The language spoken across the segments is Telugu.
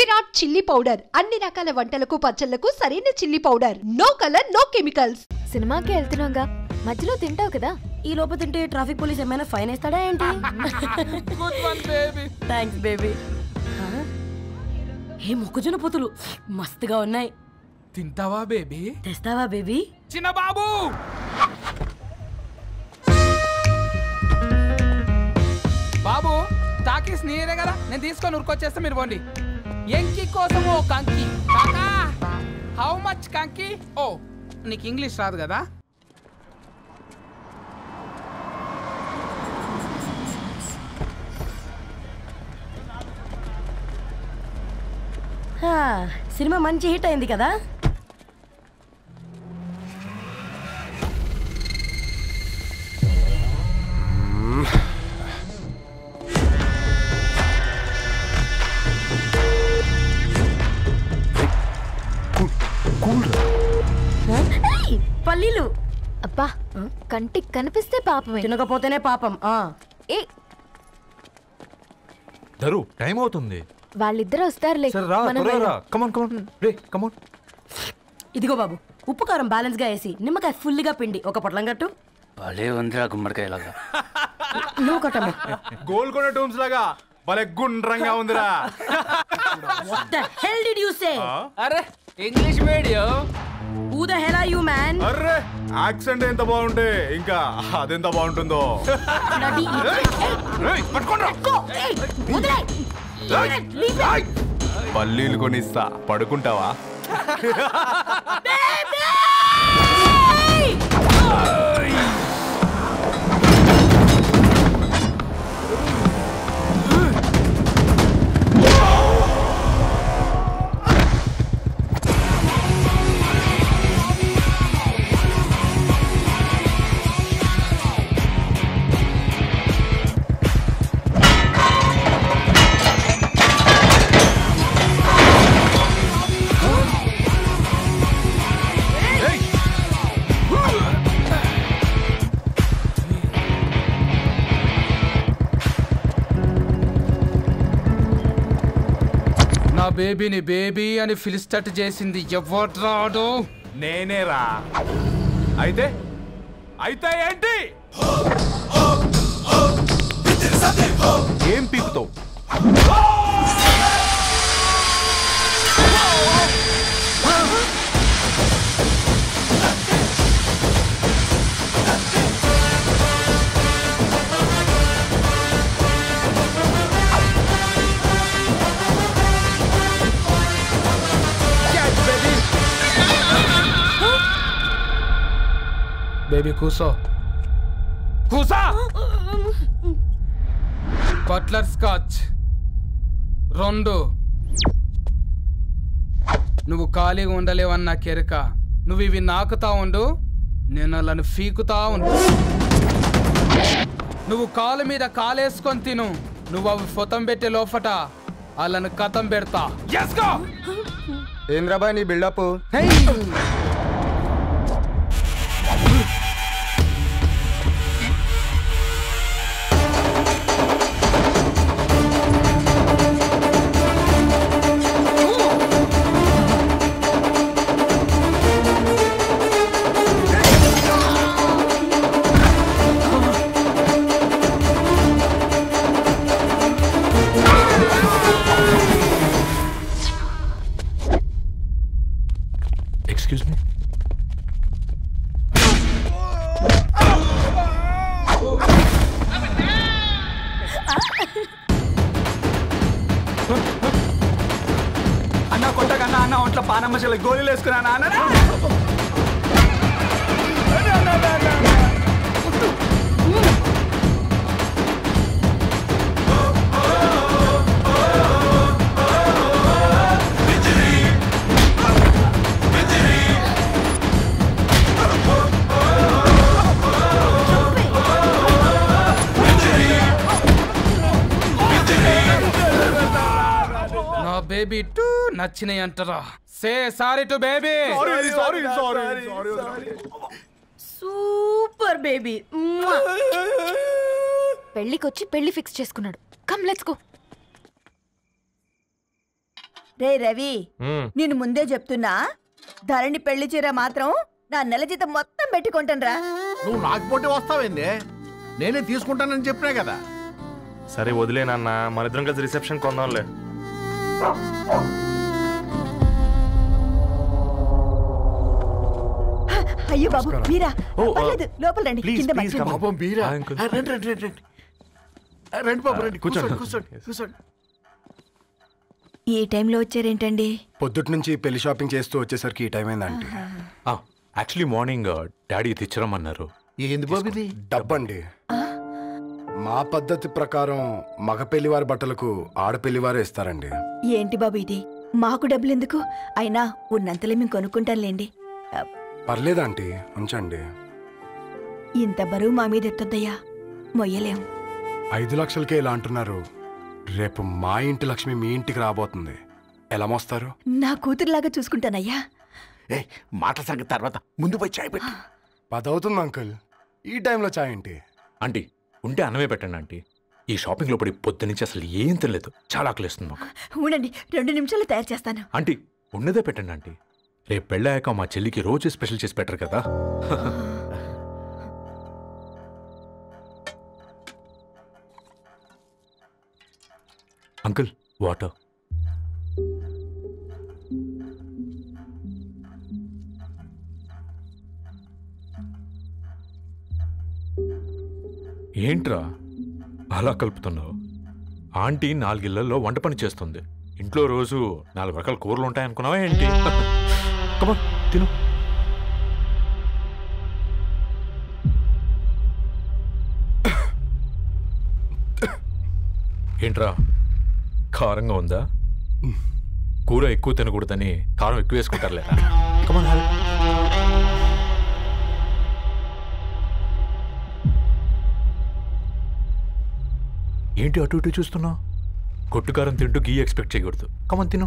విరాట్ చిల్లీ పౌడర్ అన్ని రకాల వంటలకు పచ్చళ్లకు సరైన chilli powder. No colour no chemicals. సినిమాకి వెళ్తున్నాగా మధ్యలో తింటావు కదా. ఈ లోపు తింటే ట్రాఫిక్ పోలీస్ ఏమైనా ఫైన్ వేస్తాడా ఏంటి? Good one baby. Thanks baby. ఏ మొక్కజొన్న పొతులు మస్తుగా ఉన్నాయి. తింటావా బేబీ? తెస్తావా బేబీ? చిన్న బాబు బాబు టాకీస్ నీరే కదా, నేను తీసుకొని ఉరికొచ్చేస్తే మీరు పోండి. ఎంకి కోసం ఓ కంకి. కాకా హౌ మచ్ కంకి? ఓ నీకు ఇంగ్లీష్ రాదు కదా. సినిమా మంచి హిట్ అయింది కదా. పల్లీలు అబ్బా కంటికి కనిపిస్తే పాపమే, తినకపోతేనే పాపం. ఏ ధరు టైం అవుతుంది. వాళ్ళిద్దరు వస్తారులే. ఇదిగో బాబు, ఉప్పు కారం బ్యాలెన్స్ గా వేసి నిమ్మకాయ ఫుల్ గా పిండి ఒక పొట్లం కట్టు. భలే ఉందిరా గుమ్మడికాయలాగా. నువ్వు కట్టమ్మా. గోల్కొండ టూమ్స్ లాగా భలే గుండ్రంగా ఉందిరా. What the hell did you say? అరే English medium. Who the hell are you man? Array accent ఎంత బాగుంటే ఇంకా అదెంత బాగుంటుందో. పల్లీలు కొనిస్తా, పడుకుంటావా? బేబీని బేబీ అని ఫిలిస్టట్ చేసింది ఎవడ్రాడు? నేనేరా. అయితే అయితే ఏంటి? ఏం పీకుతావు? బేబీ కూసో, కూసా. Buttler scotch 2. నువ్వు ఖాళీగా ఉండలేవన్న కెరక. నువ్వు ఇవి నాకుతా ఉండు, నేను వాళ్ళను ఫీకుతా ఉండు. నువ్వు కాలు మీద కాలేసుకొని తిను. నువ్వు అవి ఫొతం పెట్టే లోపట వాళ్ళను కథం పెడతా. ఏంద్రాబాయ్ నీ బిల్డప్? Excuse me? అన్న కొట్టకన్నా అన్న ఒంట్లో పానమ్మశల గోళీలు వేసుకున్నా అన్న. బేబీ టూ నచ్చినాయి అంటారా? Say sorry to baby. Super baby. పెళ్ళికొచ్చి పెళ్లి ఫిక్స్ చేసుకున్నాడు. Come let's go. రే రవి, నేను ముందే చెప్తున్నా, ధరణి పెళ్లి చీర మాత్రం నా నెల జీతం మొత్తం పెట్టుకుంటాను రా. నువ్వు నాకు పోటీ వస్తావేంది? నేనే తీసుకుంటానని చెప్పినా కదా. సరే వదిలేనన్న, మన ఇద్దరం కలిసి రిసెప్షన్ కొందాంలే. అయ్యో బాబు మీరా, పర్లేదు లోపల రండి. కింద మంచి పాపం మీరా? రండి రండి రండి రండి బాబు రండి, కూర్చోండి కూర్చోండి కూర్చోండి. ఈ టైంలో వచ్చారేంటండి? పొద్దుటి నుంచి పెళ్లి షాపింగ్ చేస్తూ వచ్చేసరికి ఈ టైం అయిందండి. యాక్చువల్లీ మార్నింగ్ డాడీ తెచ్చరమన్నారు. ఏంది బాబు ఇది? డబ్బండి. మా పద్ధతి ప్రకారం మగ పెళ్లివారి బట్టలకు ఆడపెళ్లివారే ఇస్తారండి. ఏంటి బాబు ఇది? మాకు డబ్బులు ఎందుకు? అయినా ఉన్నంతలే మేము కొనుక్కుంటాంలేండి. పర్లేదంటీ, ఉంచండి. ఇంత బరువు మా మీద ఎత్తొద్దయ్యా, మొయ్యలేం. 5 లక్షలకే ఇలా అంటున్నారు. రేపు మా ఇంటి లక్ష్మి మీ ఇంటికి రాబోతుంది, ఎలా మోస్తారు? నా కూతురులాగా చూసుకుంటానయ్యా. మాట సంగతి తర్వాత, ముందు పోయి చాయ్ పెట్టి. 10 అవుతుంది అంకుల్, ఈ టైంలో చాయ్ ఏంటి? ఆంటీ ఉంటే అన్నమే పెట్టండి ఆంటీ. ఈ షాపింగ్ లో పడి పొద్దు నుంచి అసలు ఏం తినలేదు, చాలా ఆకలిస్తుంది మాకు. ఉండండి, 2 నిమిషాలు తయారు చేస్తాను. ఆంటీ ఉన్నదే పెట్టండి ఆంటీ. రేపు పెళ్ళాక మా చెల్లికి రోజు స్పెషల్ చేసి పెట్టరు కదా. Uncle water. ఏంట్రా అలా కలుపుతున్నావు? ఆంటీ 4 ఇళ్లలో వంట పని చేస్తుంది. ఇంట్లో రోజు 4 రకాల కూరలు ఉంటాయనుకున్నావా ఏంటి? కమాన్ తిను. ఏంట్రా కారంగా ఉందా? కూర ఎక్కువ తినకూడదని కారం ఎక్కువ వేసుకుంటారు లేదా? కమాన్ హ్యావ్. ఏంటి అటు ఇటు చూస్తున్నావు? కొట్టుకారం తింటూ గీ ఎక్స్పెక్ట్ చేయకూడదు. కమన్ తిను.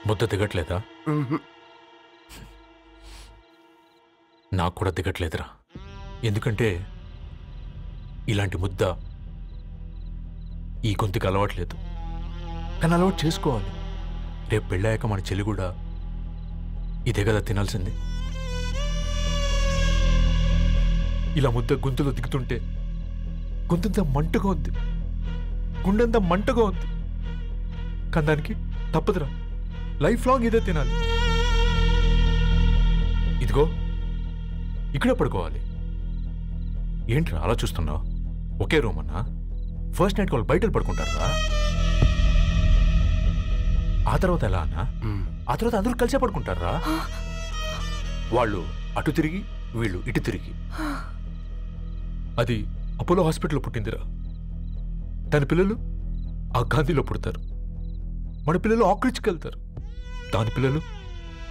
ముద్ద దిగట్లేదా? నాకు కూడా దిగట్లేదురా. ఎందుకంటే ఇలాంటి ముద్ద ఈ గొంతుకి అలవాట్లేదు. కానీ అలవాటు చేసుకోవాలి. రేపు పెళ్ళాక మన చెల్లి కూడా ఇదే కదా తినాల్సింది. ఇలా ముద్ద గొంతులో దిగుతుంటే గొంతంతా మంటగా ఉంది, గుండెంతా మంటగా ఉంది. కానీ దానికి తప్పదురా, లైఫ్ లాంగ్ ఇదే తినాలి. ఇదిగో ఇక్కడే పడుకోవాలి. ఏంట్రా అలా చూస్తున్నావు? ఒకే రూమ్ అన్నా? ఫస్ట్ నైట్ వాళ్ళు బయట పడుకుంటారా? ఆ తర్వాత ఎలా అన్నా? ఆ తర్వాత అందరూ కలిసే పడుకుంటారా? వాళ్ళు అటు తిరిగి వీళ్ళు ఇటు తిరిగి. అది అపోలో హాస్పిటల్లో పుట్టిందిరా. దాని పిల్లలు ఆ గాంధీలో పుడతారు. మన పిల్లలు ఆక్రిచ్కి వెళ్తారు. దాని పిల్లలు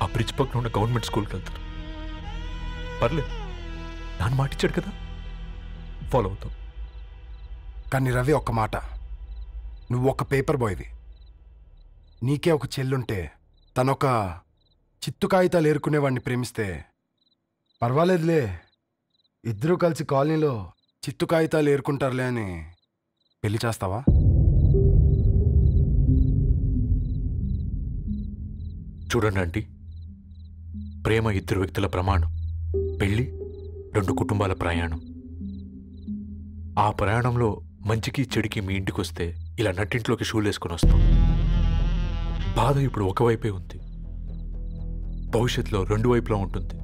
ఆ బ్రిడ్జ్ పక్కన ఉన్న గవర్నమెంట్ స్కూల్కి వెళ్తారు. పర్లేదు, నాన్న మాటిచ్చాడు కదా, ఫాలో అవుతాం. కానీ రవి ఒక్క మాట, నువ్వు ఒక పేపర్ బాయ్వి. నీకే ఒక చెల్లుంటే తనొక చిత్తు కాగితాలు ఏరుకునేవాడిని ప్రేమిస్తే పర్వాలేదులే, ఇద్దరూ కలిసి కాలనీలో చిత్తు కాగితాలు ఏరుకుంటారులే అని పెళ్లి చేస్తావా? చూడండి ఆంటీ, ప్రేమ 2 వ్యక్తుల ప్రమాణం, పెళ్ళి 2 కుటుంబాల ప్రయాణం. ఆ ప్రయాణంలో మంచికి చెడుకి మీ ఇంటికి వస్తే ఇలా నట్టింట్లోకి షూలు వేసుకొని వస్తాం. బాధ ఇప్పుడు ఒకవైపే ఉంది, భవిష్యత్తులో 2 వైపులా ఉంటుంది.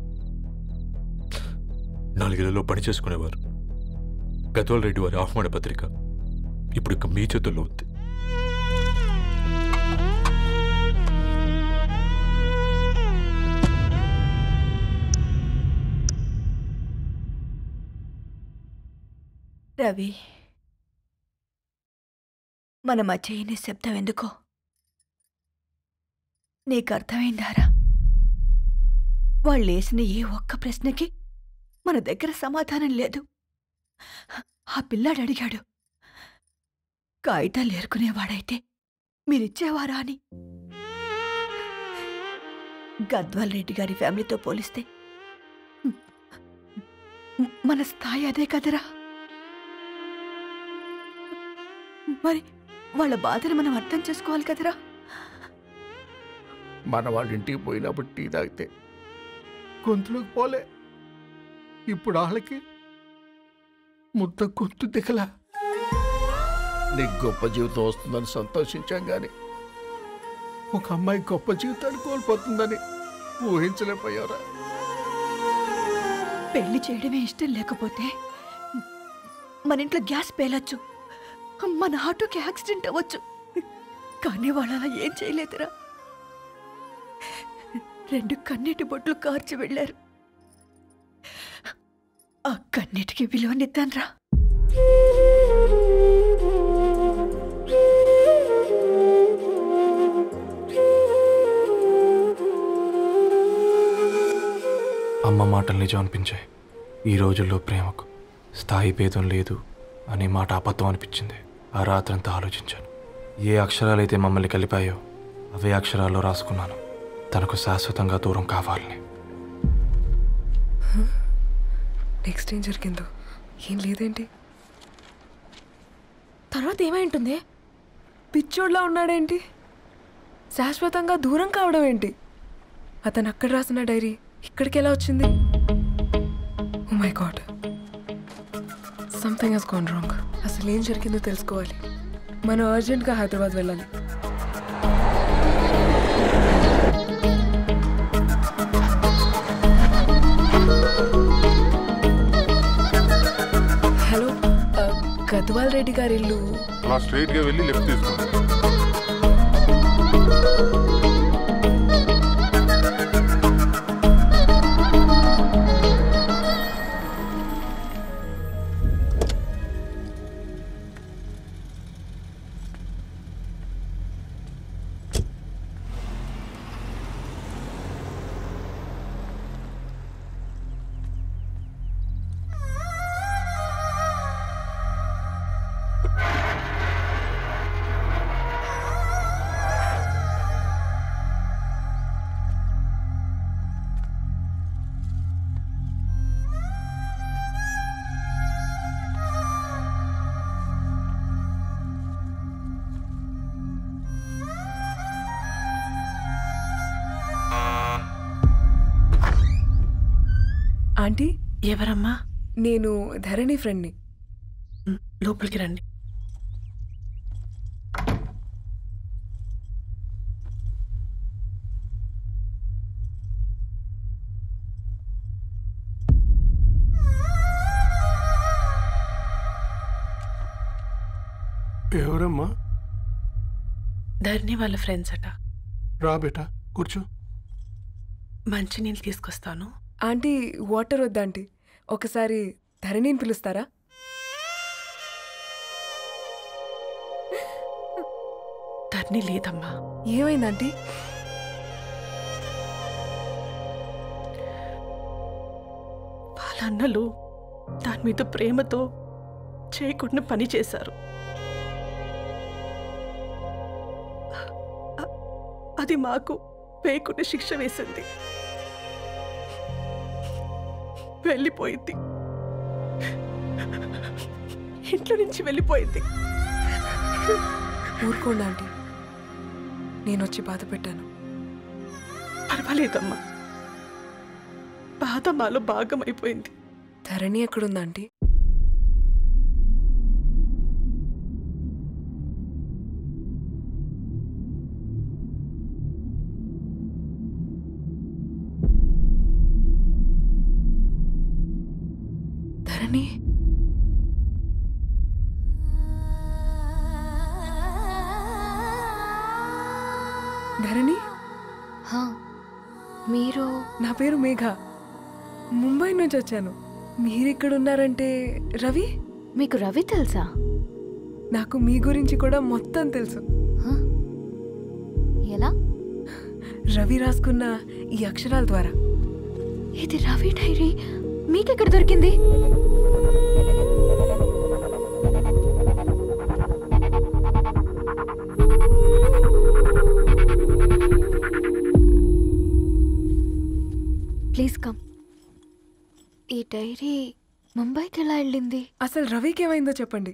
4 ఇళ్లలో పని చేసుకునేవారు గద్వాల్ రెడ్డి వారి ఆహ్వాన పత్రిక ఇప్పుడు ఇక మీ చేతుల్లో ఉంది. రవి, మన మధ్య ఈ నిశ్శబ్దం ఎందుకో నీకు అర్థమైందారా? వాళ్ళు వేసిన ఏ ఒక్క ప్రశ్నకి మన దగ్గర సమాధానం లేదు. ఆ పిల్లాడు అడిగాడు, కాగితాలు ఏరుకునేవాడైతే మీరిచ్చేవారా అని. గద్వాల్ రెడ్డి గారి ఫ్యామిలీతో పోలిస్తే మన స్థాయి అదే కదరా. మరి వాళ్ళ బాధను మనం అర్థం చేసుకోవాలి కదరా. మన వాళ్ళ ఇంటికి పోయినప్పుడు టీ తాగితే గొంతులోకి పోలే, ఇప్పుడు వాళ్ళకి ముద్ద గొంతు దిగలా. నీకు గొప్ప జీవితం వస్తుందని సంతోషించాం కానీ ఒక అమ్మాయి గొప్ప జీవితాన్ని కోల్పోతుందని ఊహించలేకపోయారా? పెళ్లి చేయడమే ఇష్టం లేకపోతే మన ఇంట్లో గ్యాస్ పేలొచ్చు, మన ఆటోకి యాక్సిడెంట్ అవ్వచ్చు, కానీ వాళ్ళు అలా ఏం చేయలేదురా. 2 కన్నీటి బొట్లు కార్చి వెళ్ళారు. ఆ కన్నీటికి విలువనిద్దాన్రా. అమ్మ మాటలు నిజం అనిపించాయి. ఈ రోజుల్లో ప్రేమకు స్థాయి భేదం లేదు అనే మాట అబద్ధం అనిపించింది. ఆ రాత్రంతా ఆలోచించాను. ఏ అక్షరాలైతే మమ్మల్ని కలిపాయో అవే అక్షరాల్లో రాసుకున్నాను, తనకు శాశ్వతంగా దూరం కావాలని. నెక్స్ట్ ఏం జరిగిందో ఏం లేదేంటి? తర్వాత ఏమై ఉంటుంది? పిచ్చోడ్లా ఉన్నాడేంటి? శాశ్వతంగా దూరం కావడం ఏంటి? అతను అక్కడ రాసిన డైరీ ఇక్కడికి ఎలా వచ్చింది? Oh my god, something has gone wrong. అసలు ఏం జరిగిందో తెలుసుకోవాలి. మనం అర్జెంట్గా హైదరాబాద్ వెళ్ళాలి. హలో, గద్వాల్ రెడ్డి గారి ఇల్లు. అలా స్ట్రైట్ గా వెళ్ళి లెఫ్ట్ తీసుకోండి. ఆంటీ, ఎవరమ్మా? నేను ధరణి ఫ్రెండ్ని. లోపలికి రండి. ఎవరమ్మా? ధరణి వాళ్ళ ఫ్రెండ్స్ అట. రా బేటా, కూర్చో. మంచినీళ్ళు తీసుకొస్తాను. ఆంటీ, వాటర్ వద్దా ఆంటీ? ఒకసారి ధరణిని పిలుస్తారా? ధరణి లేదమ్మా. ఏమైంది ఆంటీ? వాళ్ళ అన్నలు దాని మీద ప్రేమతో చేయకుండా పని చేశారు. అది మాకు వేయకుండా శిక్ష వేసింది. వెళ్ళిపోయింది, ఇంట్లో నుంచి వెళ్ళిపోయింది. ఊరుకోండి ఆంటీ, నేను వచ్చి బాధ పెట్టాను. పర్వాలేదమ్మా, బాధ మాలో భాగం అయిపోయింది. ధరణి ఎక్కడుందా ఆంటీ? ధరణి, ధరణి, మీరు? నా పేరు మేఘ, ముంబై నుంచి వచ్చాను. మీరిక్కడున్నారంటే రవి? మీకు రవి తెలుసా? నాకు మీ గురించి కూడా మొత్తం తెలుసు. ఎలా? రవి రాసుకున్న ఈ అక్షరాల ద్వారా. ఇది రవి డైరీ మీకెక్కడ దొరికింది? Please come. ఈ డైరీ ముంబైకి ఎలా వెళ్ళింది? అసలు రవికి ఏమైందో చెప్పండి.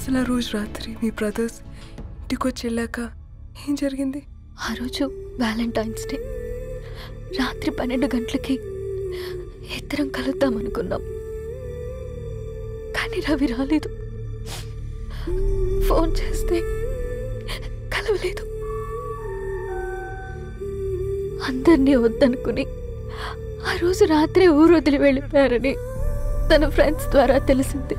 అసలు ఆ రోజు రాత్రి మీ బ్రదర్స్ ఇంటికి వచ్చి వెళ్ళాక ఏం జరిగింది? ఆ రోజు వ్యాలంటైన్స్ డే రాత్రి 12 గంటలకి ఇద్దరం కలుద్దాం అనుకున్నాం. కానీ రవి రాలేదు. ఫోన్ చేస్తే కలవలేదు. అందరినీ వద్దనుకుని ఆ రోజు రాత్రి ఊరు వదిలి వెళ్ళిపోయారని తన ఫ్రెండ్స్ ద్వారా తెలిసింది.